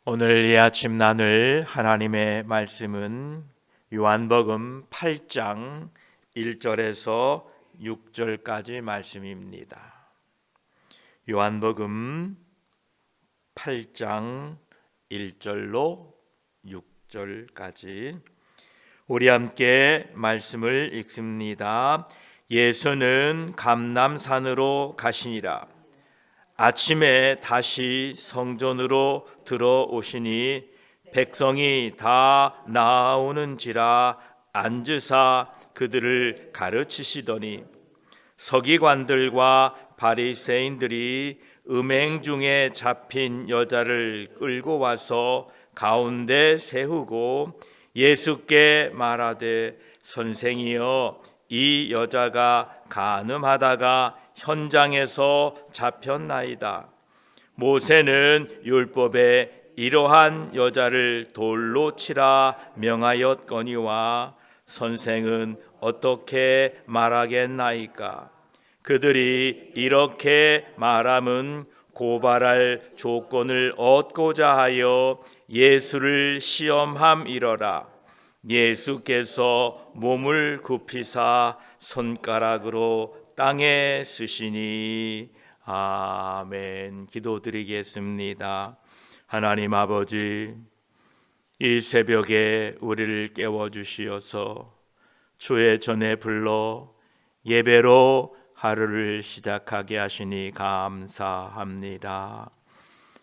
오늘 이 아침 나눌 하나님의 말씀은 요한복음 8장 1절에서 6절까지 말씀입니다. 요한복음 8장 1절로 6절까지 우리 함께 말씀을 읽습니다. 예수는 감람산으로 가시니라. 아침에 다시 성전으로 들어오시니 백성이 다 나오는지라 앉으사 그들을 가르치시더니 서기관들과 바리새인들이 음행 중에 잡힌 여자를 끌고 와서 가운데 세우고 예수께 말하되 선생이여 이 여자가 간음하다가 현장에서 잡혔나이다. 모세는 율법에 이러한 여자를 돌로 치라 명하였거니와 선생은 어떻게 말하겠나이까? 그들이 이렇게 말함은 고발할 조건을 얻고자 하여 예수를 시험함이러라. 예수께서 몸을 굽히사 손가락으로 땅에 쓰시니. 아멘. 기도드리겠습니다. 하나님 아버지, 이 새벽에 우리를 깨워주시어서 주의 전에 불러 예배로 하루를 시작하게 하시니 감사합니다.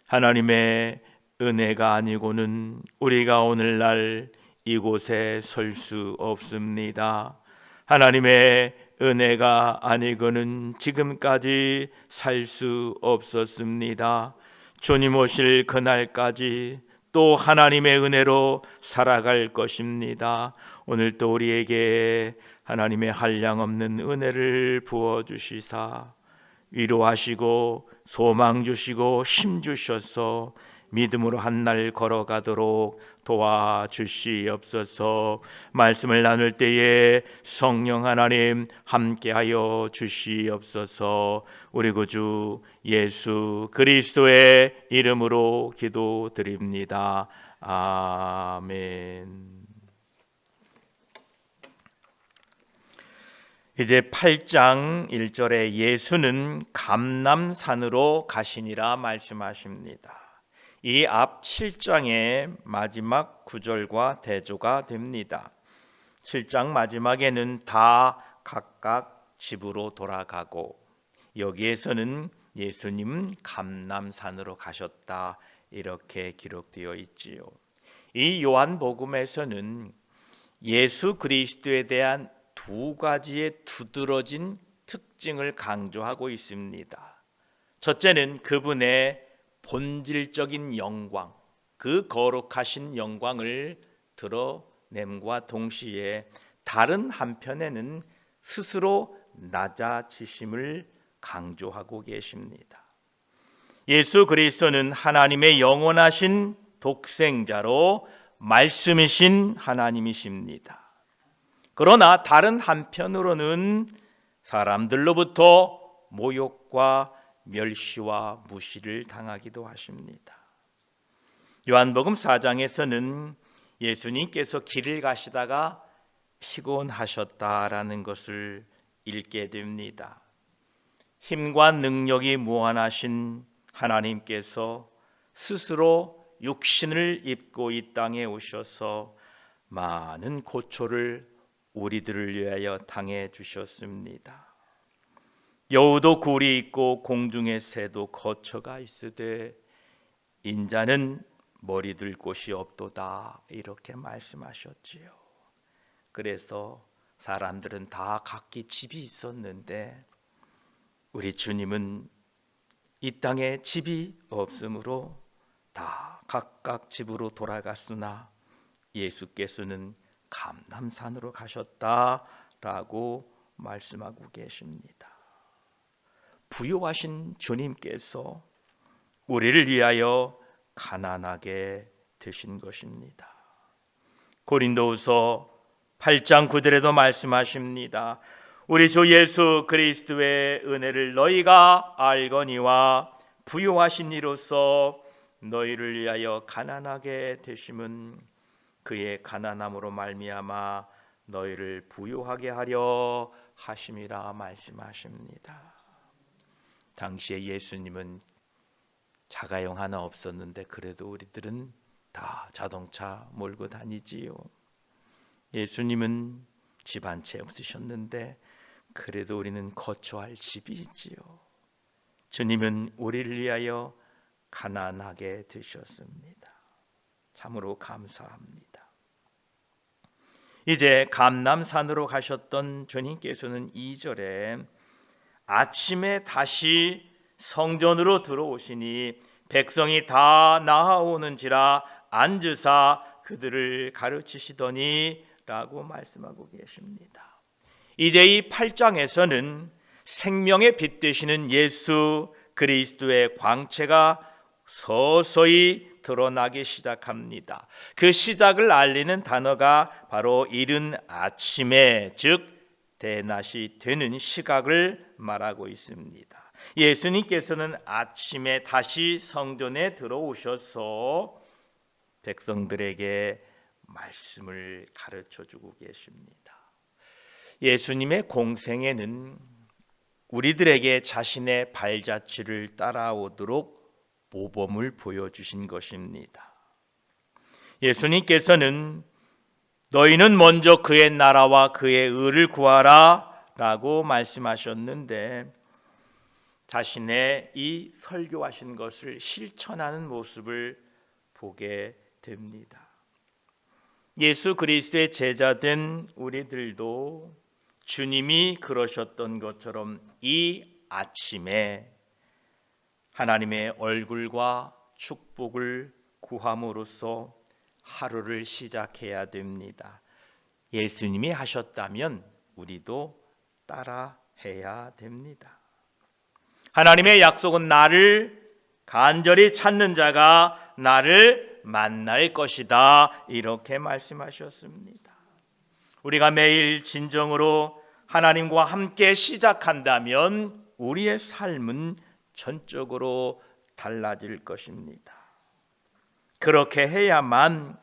하나님의 은혜가 아니고는 우리가 오늘날 이곳에 설 수 없습니다. 하나님의 은혜가 아니고는 지금까지 살 수 없었습니다. 주님 오실 그날까지 또 하나님의 은혜로 살아갈 것입니다. 오늘 또 우리에게 하나님의 한량없는 은혜를 부어주시사 위로하시고 소망 주시고 힘 주셔서 믿음으로 한 날 걸어가도록 도와주시옵소서. 말씀을 나눌 때에 성령 하나님 함께하여 주시옵소서. 우리 구주 예수 그리스도의 이름으로 기도드립니다. 아멘. 이제 8장 1절에 예수는 감람산으로 가시니라 말씀하십니다. 이 앞 7장의 마지막 구절과 대조가 됩니다. 7장 마지막에는 다 각각 집으로 돌아가고, 여기에서는 예수님 감람산으로 가셨다 이렇게 기록되어 있지요. 이 요한복음에서는 예수 그리스도에 대한 두 가지의 두드러진 특징을 강조하고 있습니다. 첫째는 그분의 본질적인 영광, 그 거룩하신 영광을 드러냄과 동시에 다른 한편에는 스스로 낮아지심을 강조하고 계십니다. 예수 그리스도는 하나님의 영원하신 독생자로 말씀이신 하나님이십니다. 그러나 다른 한편으로는 사람들로부터 모욕과 멸시와 무시를 당하기도 하십니다. 요한복음 4장에서는 예수님께서 길을 가시다가 피곤하셨다라는 것을 읽게 됩니다. 힘과 능력이 무한하신 하나님께서 스스로 육신을 입고 이 땅에 오셔서 많은 고초를 우리들을 위하여 당해 주셨습니다. 여우도 굴이 있고 공중의 새도 거처가 있으되 인자는 머리 들 곳이 없도다 이렇게 말씀하셨지요. 그래서 사람들은 다 각기 집이 있었는데 우리 주님은 이 땅에 집이 없으므로 다 각각 집으로 돌아갔으나 예수께서는 감람산으로 가셨다라고 말씀하고 계십니다. 부요하신 주님께서 우리를 위하여 가난하게 되신 것입니다. 고린도후서 8장 9절에도 말씀하십니다. 우리 주 예수 그리스도의 은혜를 너희가 알거니와 부요하신 이로써 너희를 위하여 가난하게 되심은 그의 가난함으로 말미암아 너희를 부유하게 하려 하심이라 말씀하십니다. 당시에 예수님은 자가용 하나 없었는데 그래도 우리들은 다 자동차 몰고 다니지요. 예수님은 집 한 채 없으셨는데 그래도 우리는 거처할 집이 있지요. 주님은 우리를 위하여 가난하게 되셨습니다. 참으로 감사합니다. 이제 감람산으로 가셨던 주님께서는 2절에 아침에 다시 성전으로 들어오시니 백성이 다 나아오는지라 앉으사 그들을 가르치시더니 라고 말씀하고 계십니다. 이제 이 8장에서는 생명의 빛 되시는 예수 그리스도의 광채가 서서히 드러나기 시작합니다. 그 시작을 알리는 단어가 바로 이른 아침에, 즉 대낮이 되는 시각을 말하고 있습니다. 예수님께서는 아침에 다시 성전에 들어오셔서 백성들에게 말씀을 가르쳐주고 계십니다. 예수님의 공생애는 우리들에게 자신의 발자취를 따라오도록 모범을 보여주신 것입니다. 예수님께서는 너희는 먼저 그의 나라와 그의 의를 구하라 라고 말씀하셨는데 자신의 이 설교하신 것을 실천하는 모습을 보게 됩니다. 예수 그리스도의 제자된 우리들도 주님이 그러셨던 것처럼 이 아침에 하나님의 얼굴과 축복을 구함으로써 하루를 시작해야 됩니다. 예수님이 하셨다면 우리도 따라 해야 됩니다. 하나님의 약속은 나를 간절히 찾는 자가 나를 만날 것이다 이렇게 말씀하셨습니다. 우리가 매일 진정으로 하나님과 함께 시작한다면 우리의 삶은 전적으로 달라질 것입니다. 그렇게 해야만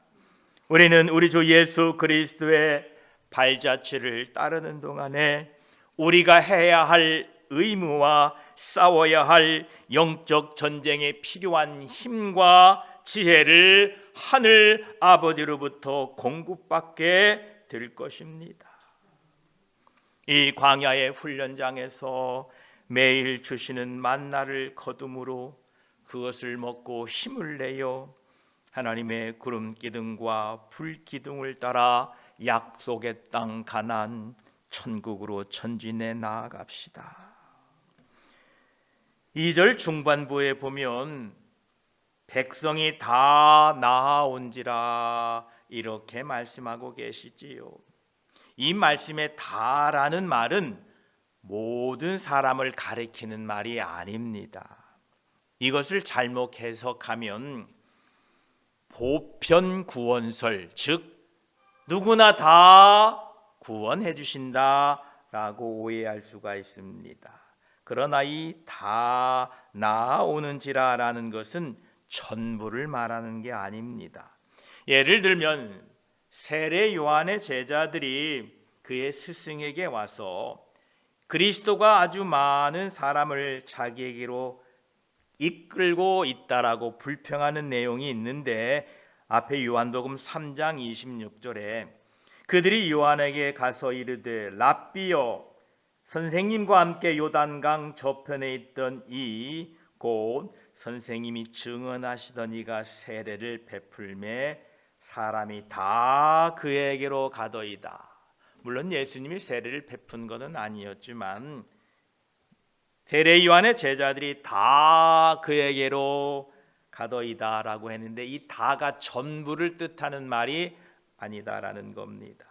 우리는 우리 주 예수 그리스도의 발자취를 따르는 동안에 우리가 해야 할 의무와 싸워야 할 영적 전쟁에 필요한 힘과 지혜를 하늘 아버지로부터 공급받게 될 것입니다. 이 광야의 훈련장에서 매일 주시는 만나를 거둠으로 그것을 먹고 힘을 내어 하나님의 구름 기둥과 불 기둥을 따라 약속의 땅 가나안 천국으로 전진해 나아갑시다. 2절 중반부에 보면 백성이 다 나아온지라 이렇게 말씀하고 계시지요. 이 말씀에 다라는 말은 모든 사람을 가리키는 말이 아닙니다. 이것을 잘못 해석하면 보편 구원설, 즉 누구나 다 구원해 주신다라고 오해할 수가 있습니다. 그러나 이 다 나아오는지라라는 것은 전부를 말하는 게 아닙니다. 예를 들면 세례 요한의 제자들이 그의 스승에게 와서 그리스도가 아주 많은 사람을 자기에게로 이끌고 있다라고 불평하는 내용이 있는데 앞에 요한복음 3장 26절에 그들이 요한에게 가서 이르되 랍비여 선생님과 함께 요단강 저편에 있던 이 곧 선생님이 증언하시던 이가 세례를 베풀매 사람이 다 그에게로 가더이다. 물론 예수님이 세례를 베푼 것은 아니었지만 세례 요한의 제자들이 다 그에게로 가더이다라고 했는데 이 다가 전부를 뜻하는 말이 아니다라는 겁니다.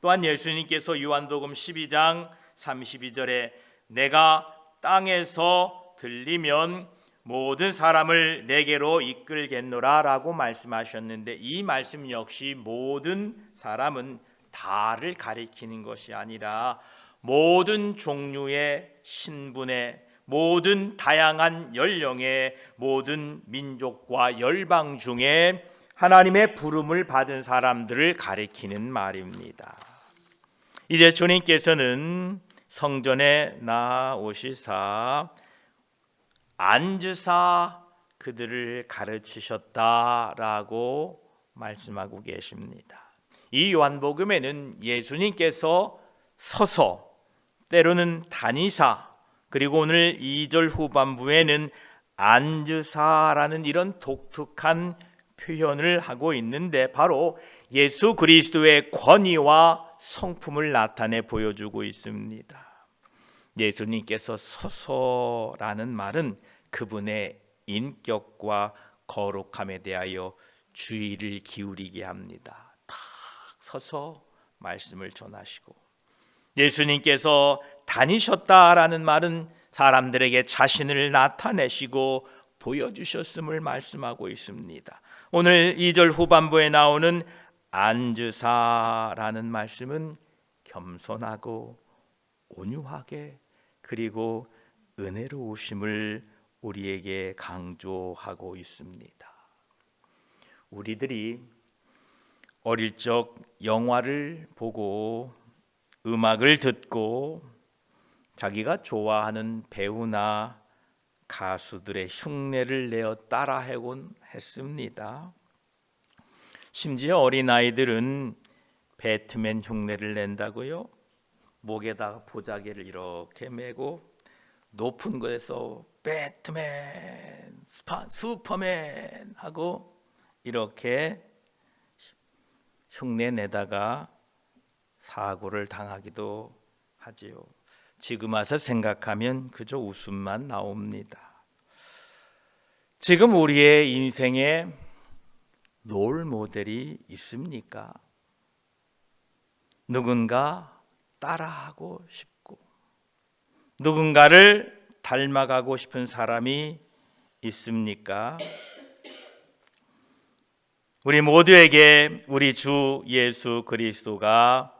또한 예수님께서 요한복음 12장 32절에 내가 땅에서 들리면 모든 사람을 내게로 이끌겠노라 라고 말씀하셨는데 이 말씀 역시 모든 사람은 다를 가리키는 것이 아니라 모든 종류의 신분의 모든 다양한 연령의 모든 민족과 열방 중에 하나님의 부름을 받은 사람들을 가리키는 말입니다. 이제 주님께서는 성전에 나오시사 앉으사 그들을 가르치셨다라고 말씀하고 계십니다. 이 요한복음에는 예수님께서 서서 때로는 다니사 그리고 오늘 2절 후반부에는 앉으사라는 이런 독특한 표현을 하고 있는데 바로 예수 그리스도의 권위와 성품을 나타내 보여주고 있습니다. 예수님께서 서서라는 말은 그분의 인격과 거룩함에 대하여 주의를 기울이게 합니다. 탁 서서 말씀을 전하시고, 예수님께서 다니셨다라는 말은 사람들에게 자신을 나타내시고 보여주셨음을 말씀하고 있습니다. 오늘 2절 후반부에 나오는 앉으사라는 말씀은 겸손하고 온유하게 그리고 은혜로우심을 우리에게 강조하고 있습니다. 우리들이 어릴 적 영화를 보고 음악을 듣고 자기가 좋아하는 배우나 가수들의 흉내를 내어 따라하곤 했습니다. 심지어 어린아이들은 배트맨 흉내를 낸다고요? 목에다가 보자기를 이렇게 메고 높은 곳에서 배트맨, 슈퍼맨 하고 이렇게 흉내 내다가 사고를 당하기도 하지요. 지금 와서 생각하면 그저 웃음만 나옵니다. 지금 우리의 인생에 롤 모델이 있습니까? 누군가 따라하고 싶고 누군가를 닮아가고 싶은 사람이 있습니까? 우리 모두에게 우리 주 예수 그리스도가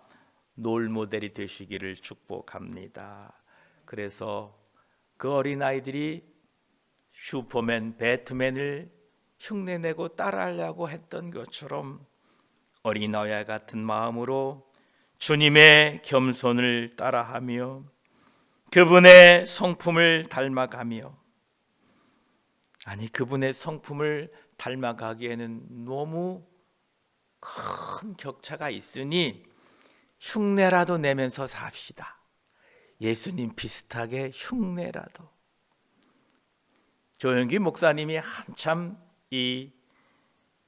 롤 모델이 되시기를 축복합니다. 그래서 그 어린아이들이 슈퍼맨, 배트맨을 흉내내고 따라하려고 했던 것처럼 어린아이와 같은 마음으로 주님의 겸손을 따라하며 그분의 성품을 닮아가며, 아니 그분의 성품을 닮아가기에는 너무 큰 격차가 있으니 흉내라도 내면서 삽시다. 예수님 비슷하게 흉내라도. 조영기 목사님이 한참 이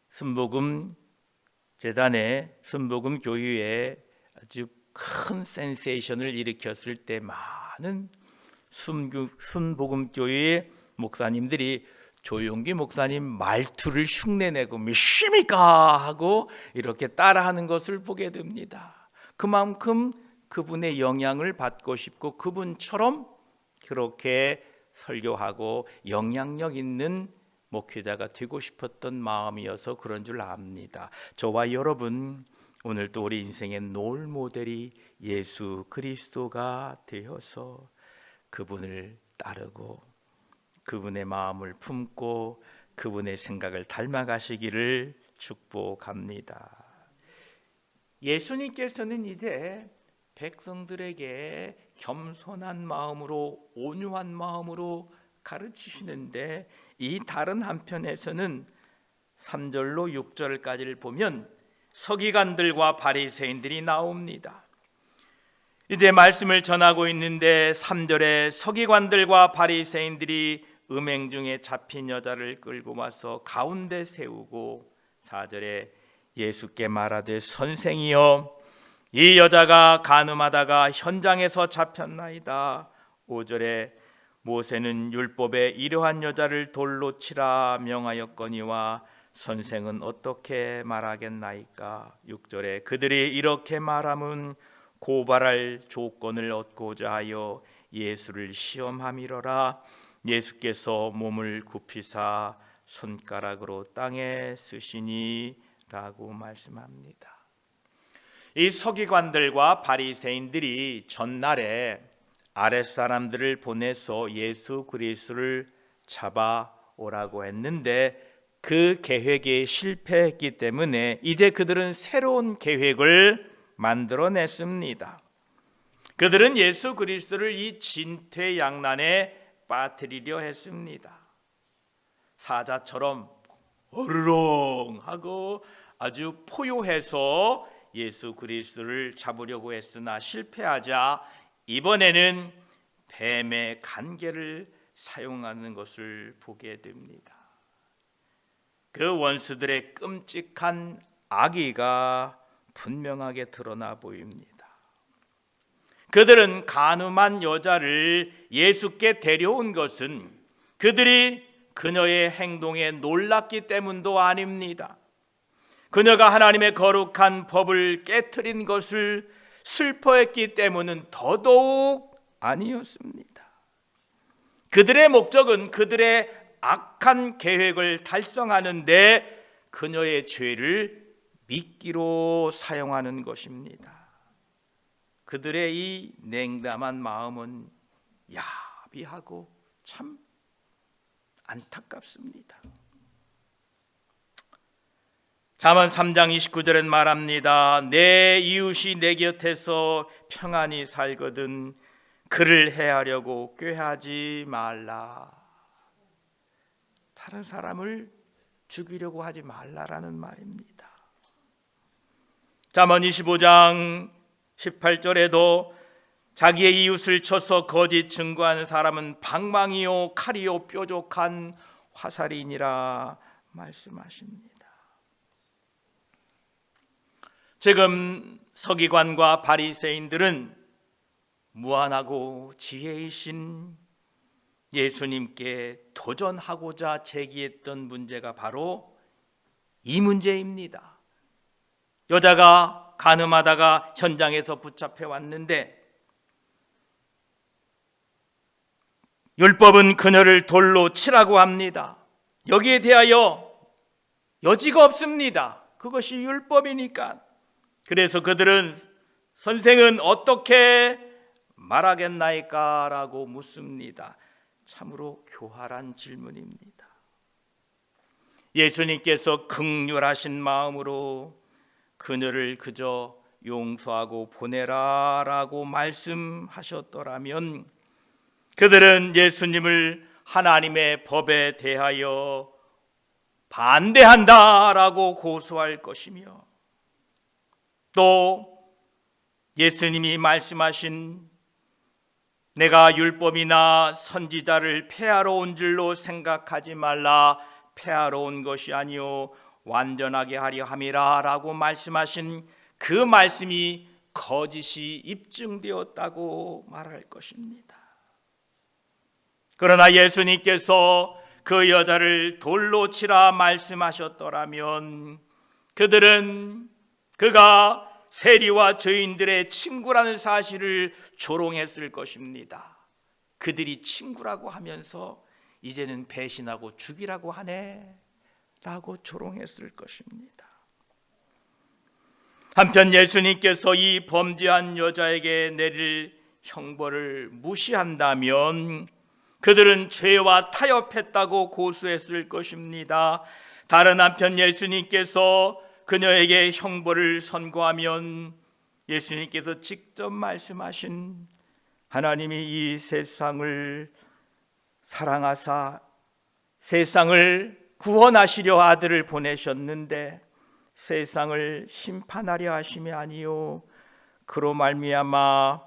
순복음 재단의 순복음 교회에 아주 큰 센세이션을 일으켰을 때 많은 순복음 교회의 목사님들이 조용기 목사님 말투를 흉내내고 미십니까 하고 이렇게 따라하는 것을 보게 됩니다. 그만큼 그분의 영향을 받고 싶고 그분처럼 그렇게 설교하고 영향력 있는 목회자가 되고 싶었던 마음이어서 그런 줄 압니다. 저와 여러분 오늘 또 우리 인생의 롤 모델이 예수 그리스도가 되어서 그분을 따르고 그분의 마음을 품고 그분의 생각을 닮아가시기를 축복합니다. 예수님께서는 이제 백성들에게 겸손한 마음으로 온유한 마음으로 가르치시는데 이 다른 한편에서는 3절로 6절까지를 보면 서기관들과 바리새인들이 나옵니다. 이제 말씀을 전하고 있는데 3절에 서기관들과 바리새인들이 음행 중에 잡힌 여자를 끌고 와서 가운데 세우고 4절에 예수께 말하되 선생이여 이 여자가 간음하다가 현장에서 잡혔나이다. 5절에 모세는 율법에 이러한 여자를 돌로 치라 명하였거니와 선생은 어떻게 말하겠나이까. 6절에 그들이 이렇게 말함은 고발할 조건을 얻고자 하여 예수를 시험함이러라. 예수께서 몸을 굽히사 손가락으로 땅에 쓰시니 라고 말씀합니다. 이 서기관들과 바리새인들이 전날에 아랫사람들을 보내서 예수 그리스도를 잡아오라고 했는데 그 계획에 실패했기 때문에 이제 그들은 새로운 계획을 만들어냈습니다. 그들은 예수 그리스도를 이 진퇴양난에 빠뜨리려 했습니다. 사자처럼 어르렁 하고 아주 포효해서 예수 그리스도를 잡으려고 했으나 실패하자 이번에는 뱀의 간계를 사용하는 것을 보게 됩니다. 그 원수들의 끔찍한 악의가 분명하게 드러나 보입니다. 그들은 간음한 여자를 예수께 데려온 것은 그들이 그녀의 행동에 놀랐기 때문도 아닙니다. 그녀가 하나님의 거룩한 법을 깨트린 것을 슬퍼했기 때문은 더더욱 아니었습니다. 그들의 목적은 그들의 악한 계획을 달성하는데 그녀의 죄를 미끼로 사용하는 것입니다. 그들의 이 냉담한 마음은 야비하고 참 안타깝습니다. 잠언 3장 29절엔 말합니다. 내 이웃이 내 곁에서 평안히 살거든 그를 해하려고 꾀하지 말라. 다른 사람을 죽이려고 하지 말라라는 말입니다. 잠언 25장 18절에도 자기의 이웃을 쳐서 거짓 증거하는 사람은 방망이요 칼이요 뾰족한 화살이니라 말씀하십니다. 지금 서기관과 바리새인들은 무한하고 지혜이신 예수님께 도전하고자 제기했던 문제가 바로 이 문제입니다. 여자가 간음하다가 현장에서 붙잡혀 왔는데 율법은 그녀를 돌로 치라고 합니다. 여기에 대하여 여지가 없습니다. 그것이 율법이니까. 그래서 그들은 선생은 어떻게 말하겠나이까? 라고 묻습니다. 참으로 교활한 질문입니다. 예수님께서 긍휼하신 마음으로 그녀를 그저 용서하고 보내라 라고 말씀하셨더라면 그들은 예수님을 하나님의 법에 대하여 반대한다라고 고소할 것이며 또 예수님이 말씀하신 내가 율법이나 선지자를 폐하러 온 줄로 생각하지 말라 폐하러 온 것이 아니요 완전하게 하려 함이라 라고 말씀하신 그 말씀이 거짓이 입증되었다고 말할 것입니다. 그러나 예수님께서 그 여자를 돌로 치라 말씀하셨더라면 그들은 그가 세리와 죄인들의 친구라는 사실을 조롱했을 것입니다. 그들이 친구라고 하면서 이제는 배신하고 죽이라고 하네 라고 조롱했을 것입니다. 한편 예수님께서 이 범죄한 여자에게 내릴 형벌을 무시한다면 그들은 죄와 타협했다고 고소했을 것입니다. 다른 한편 예수님께서 그녀에게 형벌을 선고하면 예수님께서 직접 말씀하신 하나님이 이 세상을 사랑하사 세상을 구원하시려 아들을 보내셨는데 세상을 심판하려 하심이 아니요 그로 말미암아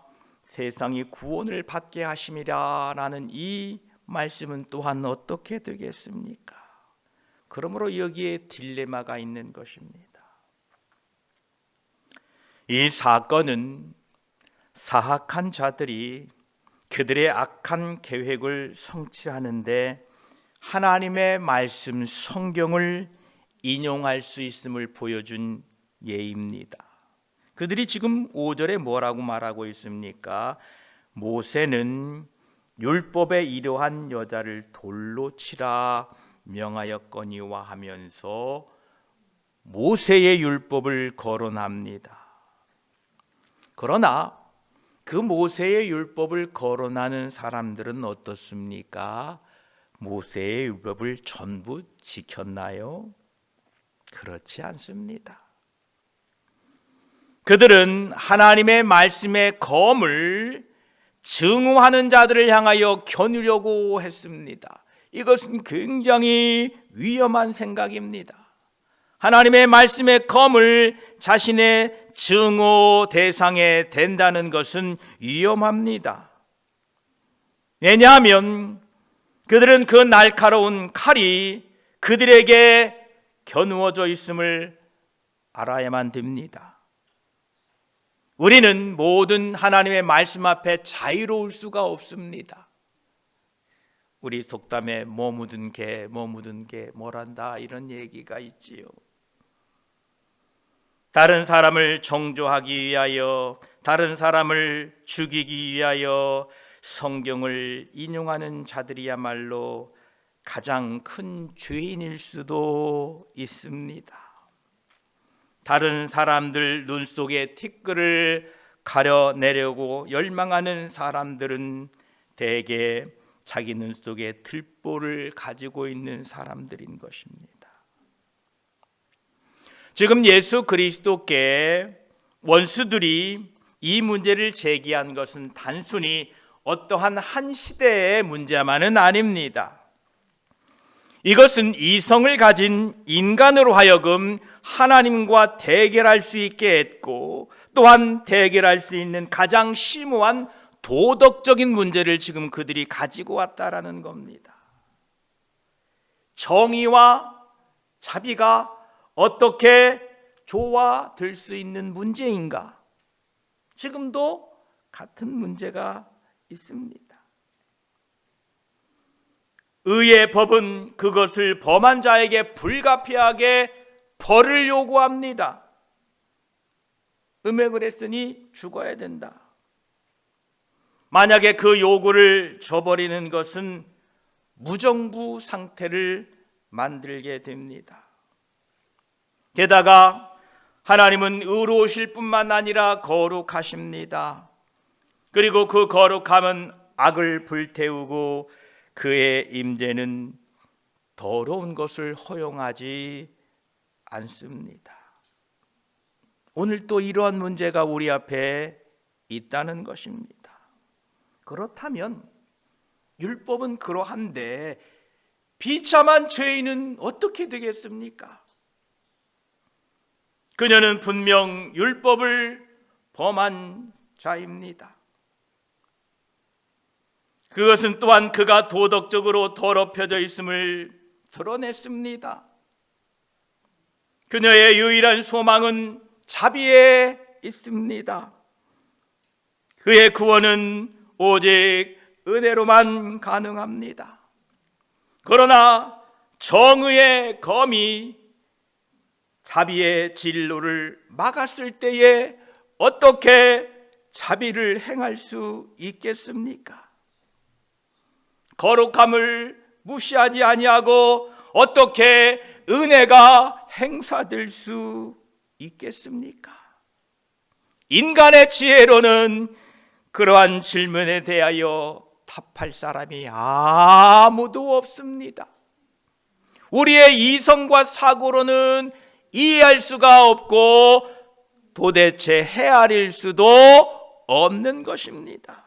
세상이 구원을 받게 하심이라 라는 이 말씀은 또한 어떻게 되겠습니까? 그러므로 여기에 딜레마가 있는 것입니다. 이 사건은 사악한 자들이 그들의 악한 계획을 성취하는데 하나님의 말씀 성경을 인용할 수 있음을 보여준 예입니다. 그들이 지금 5절에 뭐라고 말하고 있습니까? 모세는 율법에 이러한 여자를 돌로 치라 명하였거니와 하면서 모세의 율법을 거론합니다. 그러나 그 모세의 율법을 거론하는 사람들은 어떻습니까? 모세의 율법을 전부 지켰나요? 그렇지 않습니다. 그들은 하나님의 말씀의 검을 증오하는 자들을 향하여 겨누려고 했습니다. 이것은 굉장히 위험한 생각입니다. 하나님의 말씀의 검을 자신의 증오 대상에 댄다는 것은 위험합니다. 왜냐하면 그들은 그 날카로운 칼이 그들에게 겨누어져 있음을 알아야만 됩니다. 우리는 모든 하나님의 말씀 앞에 자유로울 수가 없습니다. 우리 속담에 뭐 묻은 개 뭐란다 이런 얘기가 있지요. 다른 사람을 정죄하기 위하여, 다른 사람을 죽이기 위하여 성경을 인용하는 자들이야말로 가장 큰 죄인일 수도 있습니다. 다른 사람들 눈 속에 티끌을 가려내려고 열망하는 사람들은 대개 자기 눈 속에 들보를 가지고 있는 사람들인 것입니다. 지금 예수 그리스도께 원수들이 이 문제를 제기한 것은 단순히 어떠한 한 시대의 문제만은 아닙니다. 이것은 이성을 가진 인간으로 하여금 하나님과 대결할 수 있게 했고, 또한 대결할 수 있는 가장 심오한 도덕적인 문제를 지금 그들이 가지고 왔다라는 겁니다. 정의와 자비가 어떻게 조화될 수 있는 문제인가? 지금도 같은 문제가 있습니다. 의의 법은 그것을 범한 자에게 불가피하게 벌을 요구합니다. 음행을 했으니 죽어야 된다. 만약에 그 요구를 저버리는 것은 무정부 상태를 만들게 됩니다. 게다가 하나님은 의로우실 뿐만 아니라 거룩하십니다. 그리고 그 거룩함은 악을 불태우고 그의 임재는 더러운 것을 허용하지 않습니다. 오늘 또 이러한 문제가 우리 앞에 있다는 것입니다. 그렇다면 율법은 그러한데 비참한 죄인은 어떻게 되겠습니까? 그녀는 분명 율법을 범한 자입니다. 그것은 또한 그가 도덕적으로 더럽혀져 있음을 드러냈습니다. 그녀의 유일한 소망은 자비에 있습니다. 그의 구원은 오직 은혜로만 가능합니다. 그러나 정의의 검이 자비의 진로를 막았을 때에 어떻게 자비를 행할 수 있겠습니까? 거룩함을 무시하지 아니하고 어떻게 은혜가 행사될 수 있겠습니까? 인간의 지혜로는 그러한 질문에 대하여 답할 사람이 아무도 없습니다. 우리의 이성과 사고로는 이해할 수가 없고 도대체 헤아릴 수도 없는 것입니다.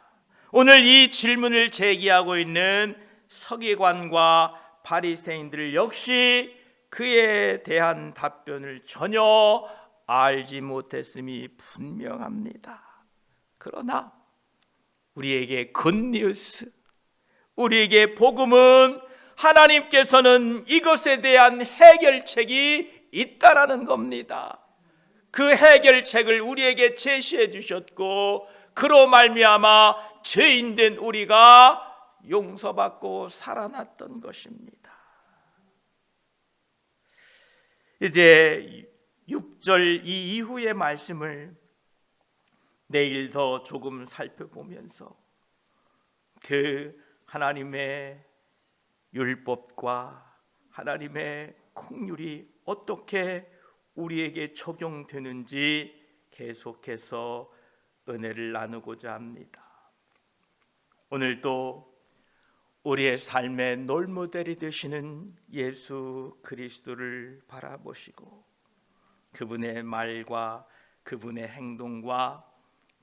오늘 이 질문을 제기하고 있는 서기관과 바리새인들 역시 그에 대한 답변을 전혀 알지 못했음이 분명합니다. 그러나 우리에게 굿뉴스, 우리에게 복음은 하나님께서는 이것에 대한 해결책이 있다라는 겁니다. 그 해결책을 우리에게 제시해 주셨고 그로 말미암아 죄인된 우리가 용서받고 살아났던 것입니다. 이제 6절 이 이후의 말씀을 내일 더 조금 살펴보면서 그 하나님의 율법과 하나님의 긍휼이 어떻게 우리에게 적용되는지 계속해서 은혜를 나누고자 합니다. 오늘도 우리의 삶의 롤모델이 되시는 예수 그리스도를 바라보시고 그분의 말과 그분의 행동과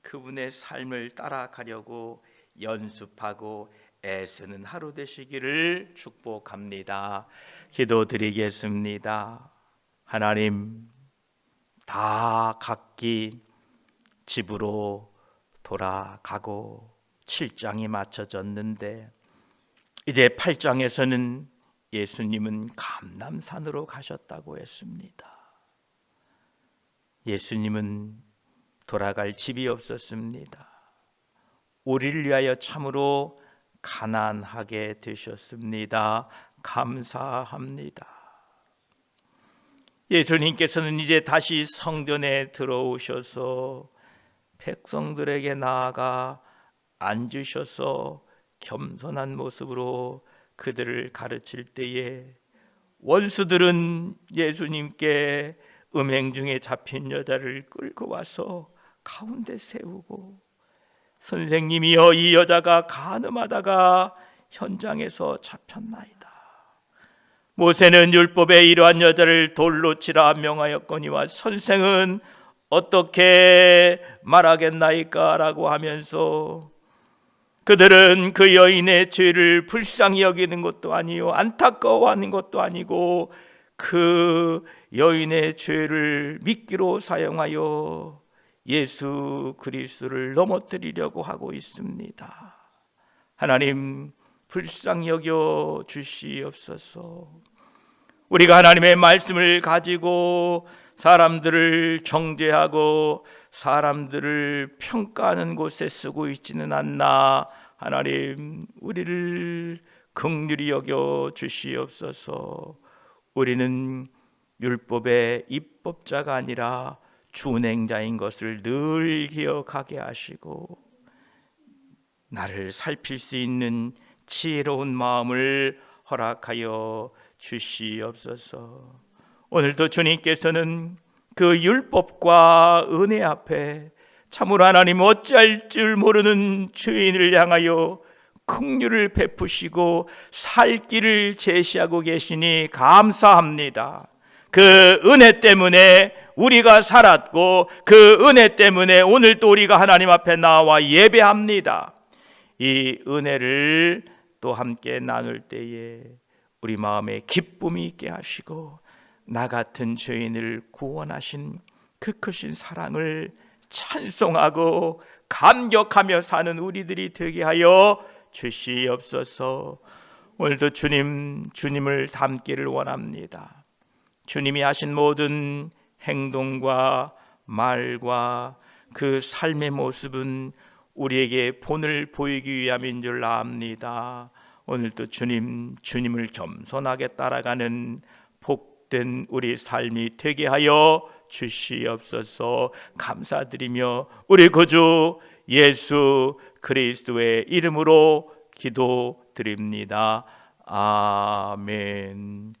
그분의 삶을 따라가려고 연습하고 애쓰는 하루 되시기를 축복합니다. 기도드리겠습니다. 하나님, 다 각기 집으로 돌아가고 7장이 마쳐졌는데 이제 8장에서는 예수님은 감람산으로 가셨다고 했습니다. 예수님은 돌아갈 집이 없었습니다. 우리를 위하여 참으로 가난하게 되셨습니다. 감사합니다. 예수님께서는 이제 다시 성전에 들어오셔서 백성들에게 나아가 앉으셔서 겸손한 모습으로 그들을 가르칠 때에 원수들은 예수님께 음행 중에 잡힌 여자를 끌고 와서 가운데 세우고 선생님이여 이 여자가 간음하다가 현장에서 잡혔나이다. 모세는 율법에 이러한 여자를 돌로 치라 명하였거니와 선생은 어떻게 말하겠나이까? 라고 하면서 그들은 그 여인의 죄를 불쌍히 여기는 것도 아니요 안타까워하는 것도 아니고 그 여인의 죄를 미끼로 사용하여 예수 그리스도를 넘어뜨리려고 하고 있습니다. 하나님 불쌍히 여겨 주시옵소서. 우리가 하나님의 말씀을 가지고 사람들을 정죄하고 사람들을 평가하는 곳에 쓰고 있지는 않나. 하나님 우리를 긍휼히 여겨 주시옵소서. 우리는 율법의 입법자가 아니라 준행자인 것을 늘 기억하게 하시고 나를 살필 수 있는 지혜로운 마음을 허락하여 주시옵소서. 오늘도 주님께서는 그 율법과 은혜 앞에 참으로 하나님 어찌할 줄 모르는 죄인을 향하여 긍휼을 베푸시고 살 길을 제시하고 계시니 감사합니다. 그 은혜 때문에 우리가 살았고 그 은혜 때문에 오늘도 우리가 하나님 앞에 나와 예배합니다. 이 은혜를 또 함께 나눌 때에 우리 마음에 기쁨이 있게 하시고 나 같은 죄인을 구원하신 그 크신 사랑을 찬송하고 감격하며 사는 우리들이 되게 하여 주시옵소서. 오늘도 주님을 닮기를 원합니다. 주님이 하신 모든 행동과 말과 그 삶의 모습은 우리에게 본을 보이기 위함인 줄 압니다. 오늘도 주님을 겸손하게 따라가는 복된 우리 삶이 되게 하여 주시옵소서. 감사드리며 우리 구주 예수 그리스도의 이름으로 기도드립니다. 아멘.